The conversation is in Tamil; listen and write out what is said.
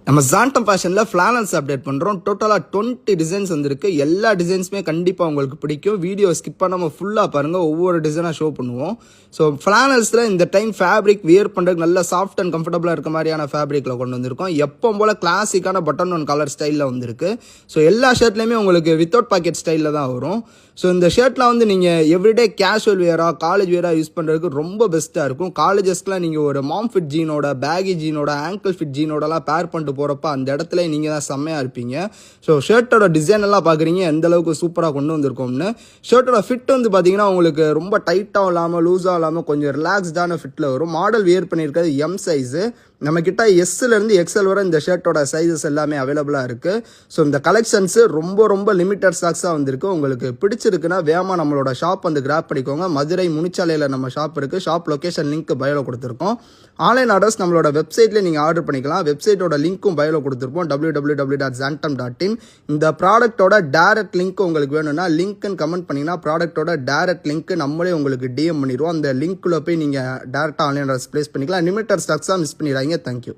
நம்ம ஜாண்டம் ஃபேஷனில் ஃப்ளானல்ஸ் அப்டேட் பண்ணுறோம். டோட்டலாக 20 டிசைன்ஸ் வந்துருக்கு. எல்லா டிசைன்ஸுமே கண்டிப்பாக உங்களுக்கு பிடிக்கும். வீடியோ ஸ்கிப் பண்ணாமல் ஃபுல்லாக பாருங்கள். ஒவ்வொரு டிசைனாக ஷோ பண்ணுவோம். ஸோ ஃப்ளானல்ஸில் இந்த டைம் ஃபேப்ரிக் வியர் பண்ணுறதுக்கு நல்ல சாஃப்ட் அண்ட் கம்ஃபர்டபுளாக இருக்க மாதிரியான ஃபேப்ரிக்கில் கொண்டு வந்திருக்கோம். எப்போ போல் கிளாசிக்கான பட்டன் ஒன் கலர் ஸ்டைலில் வந்திருக்கு. ஸோ எல்லா ஷர்ட்லேயுமே உங்களுக்கு வித்தவுட் பாக்கெட் ஸ்டைலில் தான் வரும். ஸோ இந்த ஷர்ட்டில் வந்து நீங்கள் எவ்ரிடே கேஷுவல் வேராக காலேஜ் வேராக யூஸ் பண்ணுறதுக்கு ரொம்ப பெஸ்ட்டாக இருக்கும். காலேஜஸ்க்குலாம் நீங்கள் ஒரு மாம் ஃபிட் ஜீனோட, பேகி ஜீனோட, ஆங்கிள் ஃபிட் ஜீனோடலாம் பேர் பண்ணிட்டு போகிறப்ப அந்த இடத்துல நீங்கள் தான் செம்மையாக இருப்பீங்க. ஸோ ஷர்ட்டோட டிசைன் எல்லாம் பார்க்குறீங்க எந்த அளவுக்கு சூப்பராக கொண்டு வந்திருக்கோம்னு. ஷர்ட்டோட ஃபிட் வந்து பார்த்தீங்கன்னா உங்களுக்கு ரொம்ப டைட்டாகவும் இல்லாமல் லூஸாக இல்லாமல் கொஞ்சம் ரிலாக்ஸ்டான ஃபிட்டில் வரும். மாடல் வியர் பண்ணியிருக்கிறது எம் சைஸு. நம்மக்கிட்ட எஸ்லேருந்து எக்ஸ்எல் வரை இந்த ஷர்ட்டோட சைஸஸ் எல்லாமே அவைலபிளாக இருக்குது. ஸோ இந்த கலெக்ஷன்ஸு ரொம்ப லிமிட்டட் ஸ்டாக்ஸாக வந்திருக்கு. உங்களுக்கு பிடிச்சிருக்குன்னா வேகமாக நம்மளோட ஷாப் வந்து கிராப் பண்ணிக்கோங்க. மதுரை முனிச்சாலையில் நம்ம ஷாப் இருக்குது. ஷாப் லொக்கேஷன் லிங்க் பயோவில் கொடுத்துருக்கோம். ஆன்லைன் ஆர்டர்ஸ் நம்மளோட வெப்சைட்லேயே நீங்கள் ஆர்டர் பண்ணிக்கலாம். வெப்சைட்டோட லிங்க்கும் பயோவில் கொடுத்துருப்போம், www.zantam.in. இந்த ப்ராடக்ட்டோட டேரக்ட் லிங்க் உங்களுக்கு வேணும்னா லிங்க்னு கமெண்ட் பண்ணிங்கன்னா ப்ராடக்ட்டோட டேரக்ட் லிங்க் நம்மளே உங்களுக்கு டிஎம் பண்ணிடுவோம். அந்த லிங்க்குள்ளே போய் நீங்கள் டேரெக்டாக ஆன்லைன் ஆர்டர்ஸ் ப்ளேஸ் பண்ணிக்கலாம். லிமிட்டட் ஸ்டாக்ஸாக மிஸ் பண்ணிடுறாங்க. Thank you.